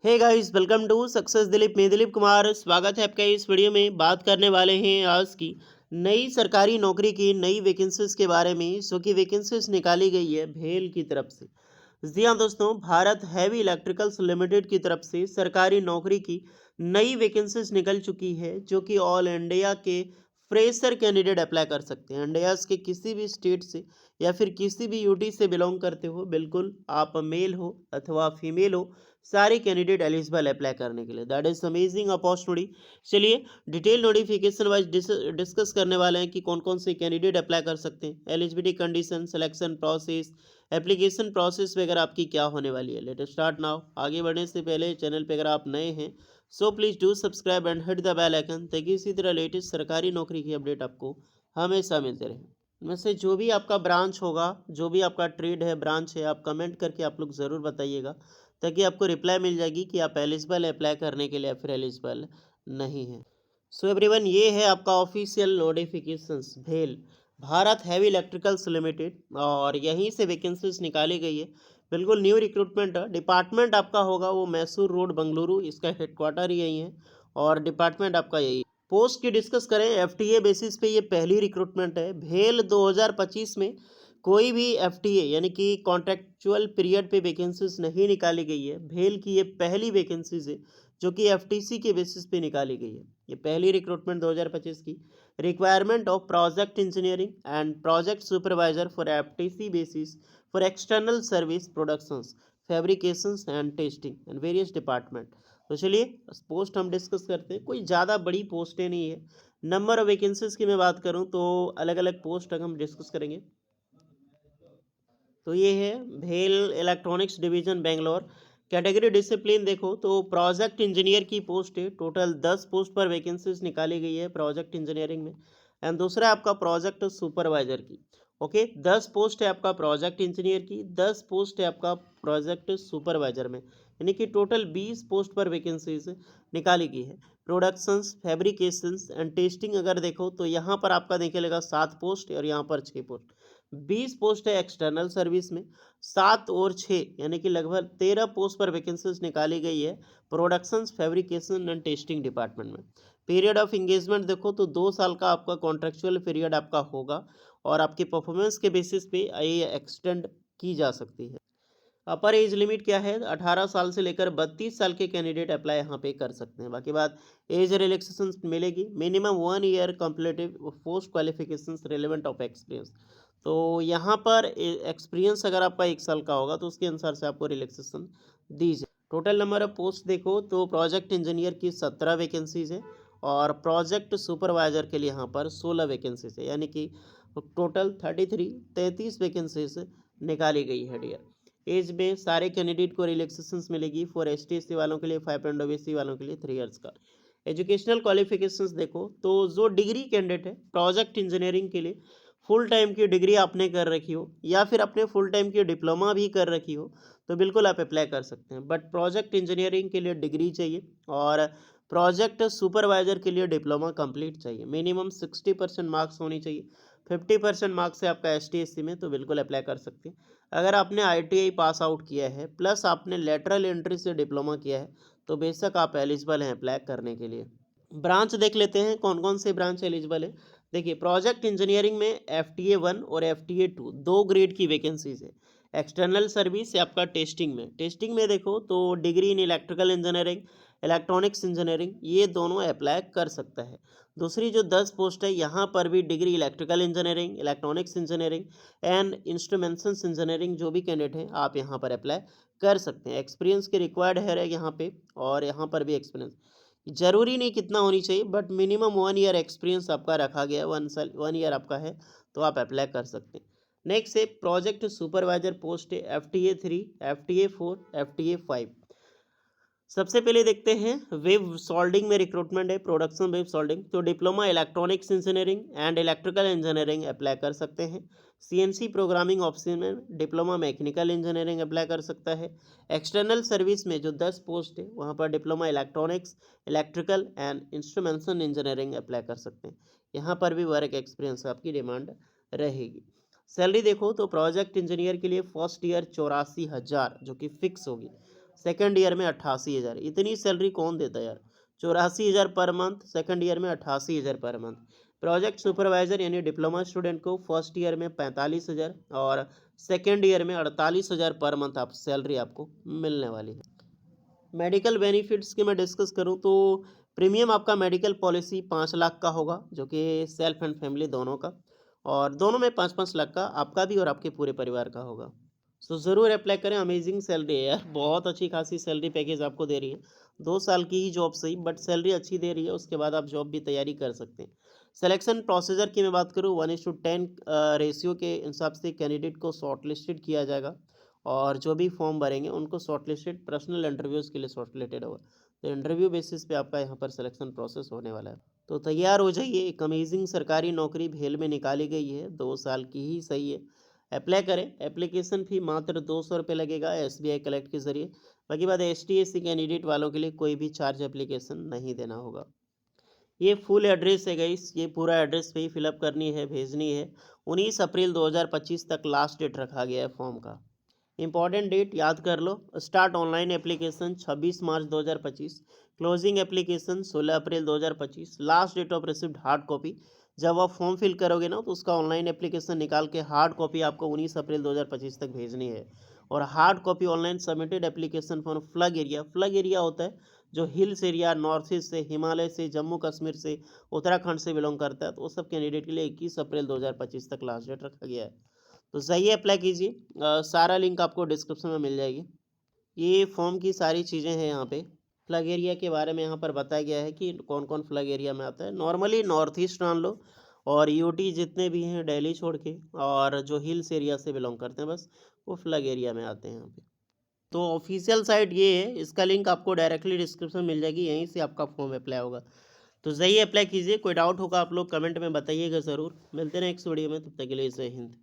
Hey guys, welcome to success Dilip. मैं दिलीप कुमार स्वागत है आपका इस वीडियो में। बात करने वाले हैं आज की नई सरकारी नौकरी की नई वैकेंसीज के बारे में, जो कि वैकेंसीज निकाली गई है भेल की तरफ से। जी हाँ दोस्तों, भारत हैवी इलेक्ट्रिकल्स लिमिटेड की तरफ से सरकारी नौकरी की नई वैकेंसीज निकल चुकी है, जो कि ऑल इंडिया के फ्रेशर कैंडिडेट अप्लाई कर सकते हैं। इंडिया के किसी भी स्टेट से या फिर किसी भी यूटी से बिलोंग करते हो, बिल्कुल आप मेल हो अथवा फीमेल हो, सारे कैंडिडेट एलिजिबल अप्लाई करने के लिए। That is amazing opportunity. चलिए डिटेल नोटिफिकेशन वाइज डिस्कस करने वाले हैं कि कौन कौन से कैंडिडेट अप्लाई कर सकते हैं, eligibility condition, selection process, application process वगैरह आपकी क्या होने वाली है। Let start now. आगे बढ़ने से पहले चैनल पे अगर आप नए हैं so please do subscribe and hit the bell icon, ताकि इसी तरह लेटेस्ट सरकारी नौकरी की अपडेट आपको हमेशा मिलते रहे। इनमें से जो भी आपका ब्रांच होगा, जो भी आपका ट्रेड है, ब्रांच है, आप कमेंट करके आप लोग ज़रूर बताइएगा, ताकि आपको रिप्लाई मिल जाएगी कि आप एलिजिबल है अप्लाई करने के लिए या फिर एलिजिबल नहीं है। सो एवरीवन, ये है आपका ऑफिशियल नोटिफिकेशंस भेल भारत हैवी इलेक्ट्रिकल्स लिमिटेड, और यहीं से वैकेंसीज निकाली गई है। बिल्कुल न्यू रिक्रूटमेंट है। डिपार्टमेंट आपका होगा वो मैसूर रोड बंगलुरु, इसका हेडक्वार्टर ही यही है और डिपार्टमेंट आपका यही। पोस्ट की डिस्कस करें, एफटीए बेसिस पे ये पहली रिक्रूटमेंट है। भेल 2025 में कोई भी एफटीए यानी कि कॉन्ट्रेक्चुअल पीरियड पे वैकेंसीज नहीं निकाली गई है। भेल की ये पहली वैकेंसीज है जो कि एफटीसी के बेसिस पे निकाली गई है। ये पहली रिक्रूटमेंट 2025 की। Requirement of project engineering and project supervisor for FTC basis for external service productions, fabrications and testing and various department. तो चलिए पोस्ट हम डिस्कस करते हैं। कोई ज़्यादा बड़ी पोस्टें नहीं है। नंबर ऑफ वैकेंसीज की मैं बात करूं तो अलग अलग पोस्ट हम डिस्कस करेंगे। तो ये है भेल electronics division Bangalore. Category discipline देखो तो प्रोजेक्ट इंजीनियर की पोस्ट है। टोटल 10 पोस्ट पर वैकेंसीज निकाली गई है प्रोजेक्ट इंजीनियरिंग में। एंड दूसरा है आपका प्रोजेक्ट सुपरवाइजर की। ओके, 10 पोस्ट है आपका प्रोजेक्ट इंजीनियर की, 10 पोस्ट है आपका प्रोजेक्ट सुपरवाइजर में, यानी कि टोटल 20 पोस्ट पर वैकेंसीज निकाली गई है। प्रोडक्शंस, फैब्रिकेशंस एंड टेस्टिंग अगर देखो तो यहाँ पर आपका देखने लगा 7 पोस्ट और यहाँ पर 6 पोस्ट। 20 पोस्ट है एक्सटर्नल सर्विस में, 7 और 6 यानी कि लगभग 13 पोस्ट पर वैकेंसीज निकाली गई है productions, fabrication and testing department में। पीरियड ऑफ एंगेजमेंट देखो तो 2 साल का आपका कॉन्ट्रेक्चुअल पीरियड आपका होगा और आपके परफॉर्मेंस के बेसिस पे ये एक्सटेंड की जा सकती है। अपर एज लिमिट क्या है? 18 साल से लेकर 32 साल के कैंडिडेट अप्लाई यहाँ पे कर सकते हैं। बाकी बात एज रिलैक्सेशन मिलेगी। Minimum 1 year completive post qualification relevant of experience. तो यहाँ पर एक्सपीरियंस अगर आपका 1 साल का होगा तो उसके अनुसार से आपको रिलैक्सेशन दी जाए। टोटल नंबर ऑफ पोस्ट देखो तो प्रोजेक्ट इंजीनियर की 17 वैकेंसीज है और प्रोजेक्ट सुपरवाइजर के लिए यहाँ पर 16 वैकेंसीज है, यानी कि टोटल 33 वैकेंसीज निकाली गई है डियर। एज में सारे कैंडिडेट को रिलैक्सेशन मिलेगी। फॉर एसटी वालों के लिए 5 एंड ओबीसी वालों के लिए 3 इयर्स का। एजुकेशनल क्वालिफिकेशंस देखो तो जो डिग्री कैंडिडेट है प्रोजेक्ट इंजीनियरिंग के लिए, फुल टाइम की डिग्री आपने कर रखी हो या फिर अपने फुल टाइम की डिप्लोमा भी कर रखी हो तो बिल्कुल आप अप्लाई कर सकते हैं। बट प्रोजेक्ट इंजीनियरिंग के लिए डिग्री चाहिए और प्रोजेक्ट सुपरवाइजर के लिए डिप्लोमा कंप्लीट चाहिए। मिनिमम 60% मार्क्स होनी चाहिए। 50% मार्क्स है आपका ST SC में तो बिल्कुल अप्लाई कर सकते हैं। अगर आपने ITI पास आउट किया है प्लस आपने लेटरल एंट्री से डिप्लोमा किया है तो बेशक आप एलिजिबल हैं अप्लाई करने के लिए। ब्रांच देख लेते हैं कौन कौन से ब्रांच एलिजिबल है। देखिए, प्रोजेक्ट इंजीनियरिंग में FTA 1 और FTA 2 दो ग्रेड की वैकेंसीज है। एक्सटर्नल सर्विस है आपका टेस्टिंग में देखो तो degree in electrical engineering, electronics engineering, ये दोनों अप्लाई कर सकता है। दूसरी जो 10 पोस्ट है यहाँ पर भी degree electrical engineering, electronics engineering and instrumentation engineering जो भी कैंडिडेट हैं आप यहाँ पर अप्लाई कर सकते हैं। एक्सपीरियंस की रिक्वायर्ड है यहाँ पे, और यहाँ पर भी एक्सपीरियंस जरूरी नहीं कितना होनी चाहिए, बट मिनिमम 1 ईयर एक्सपीरियंस आपका रखा गया है। 1 ईयर आपका है तो आप अप्लाई कर सकते हैं। नेक्स्ट है प्रोजेक्ट सुपरवाइजर पोस्ट है FTA 3, FTA 4, FTA 5। सबसे पहले देखते हैं वेब सोल्डिंग में रिक्रूटमेंट है, प्रोडक्शन वेब सोल्डिंग। तो diploma electronics engineering and electrical engineering apply कर सकते हैं। CNC प्रोग्रामिंग ऑप्शन में डिप्लोमा मैकेनिकल इंजीनियरिंग अप्लाई कर सकता है। एक्सटर्नल सर्विस में जो 10 पोस्ट है वहाँ पर diploma electronics, electrical and instrumentation engineering apply कर सकते हैं। यहाँ पर भी वर्क एक्सपीरियंस आपकी डिमांड रहेगी। सैलरी देखो तो प्रोजेक्ट इंजीनियर के लिए फर्स्ट ईयर 84,000 जो कि फिक्स होगी। सेकंड ईयर में 88,000। इतनी सैलरी कौन देता है यार? 84,000 पर मंथ, सेकंड ईयर में 88,000 पर मंथ। प्रोजेक्ट सुपरवाइजर यानी डिप्लोमा स्टूडेंट को फर्स्ट ईयर में 45,000 और सेकंड ईयर में 48,000 पर मंथ आप सैलरी आपको मिलने वाली है। मेडिकल बेनिफिट्स की मैं डिस्कस करूं तो प्रीमियम आपका मेडिकल पॉलिसी 5 लाख का होगा, जो कि सेल्फ एंड फैमिली दोनों का, और दोनों में 5-5 लाख का आपका भी और आपके पूरे परिवार का होगा। सो ज़रूर अप्लाई करें, अमेजिंग सैलरी है यार, बहुत अच्छी खासी सैलरी पैकेज आपको दे रही है। 2 साल की ही जॉब सही, बट सैलरी अच्छी दे रही है, उसके बाद आप जॉब भी तैयारी कर सकते हैं। सिलेक्शन प्रोसीजर की मैं बात करूँ, 1:10 रेशियो के हिसाब से कैंडिडेट को शॉर्ट लिस्टेड किया जाएगा, और जो भी फॉर्म भरेंगे उनको शॉर्टलिस्टेड पर्सनल इंटरव्यूज़ के लिए शॉर्टलिस्टेड होगा। तो इंटरव्यू बेसिस पे आपका यहाँ पर सिलेक्शन प्रोसेस होने वाला है। तो तैयार हो जाइए, एक अमेजिंग सरकारी नौकरी भेल में निकाली गई है, 2 साल की ही सही है। अप्लाई करें, एप्लीकेशन फ़ी मात्र 200 रुपये लगेगा SBI कलेक्ट के ज़रिए। बाकी बात ST/SC कैंडिडेट वालों के लिए कोई भी चार्ज एप्लीकेशन नहीं देना होगा। ये फुल एड्रेस है गाइस, ये पूरा एड्रेस पे ही फिलअप करनी है, भेजनी है। 19 अप्रैल 2025 तक लास्ट डेट रखा गया है फॉर्म का। इंपॉर्टेंट डेट याद कर लो, start online application 26 March 2025, closing application 16 April 2025, last date of receipt hard copy. जब आप फॉर्म फिल करोगे ना, तो उसका ऑनलाइन एप्लीकेशन निकाल के हार्ड कॉपी आपको 19 अप्रैल 2025 तक भेजनी है। और hard copy online submitted application for फ्लग एरिया होता है जो हिल्स एरिया, नॉर्थ ईस्ट से, हिमालय से, जम्मू कश्मीर से, उत्तराखंड से बिलोंग करता है, तो वो सब कैंडिडेट के लिए 21 अप्रैल 2025 तक लास्ट डेट रखा गया है। तो सही अप्लाई कीजिए, सारा लिंक आपको डिस्क्रिप्शन में मिल जाएगी। ये फॉर्म की सारी चीज़ें हैं यहाँ पे। फ्लग एरिया के बारे में यहाँ पर बताया गया है कि कौन कौन फ्लग एरिया में आता है। नॉर्मली नॉर्थ ईस्ट मान लो, और यूटी जितने भी हैं दिल्ली छोड़ के, और जो हिल्स एरिया से बिलोंग करते हैं, बस वो फ्लग एरिया में आते हैं यहाँ पे। तो ऑफिशियल साइट ये है, इसका लिंक आपको डायरेक्टली डिस्क्रिप्शन मिल जाएगी, यहीं से आपका फॉर्म अप्लाई होगा। तो सही अप्लाई कीजिए, कोई डाउट होगा आप लोग कमेंट में बताइएगा ज़रूर। मिलते हैं नेक्स्ट वीडियो में, तब तक के लिए जय हिंद।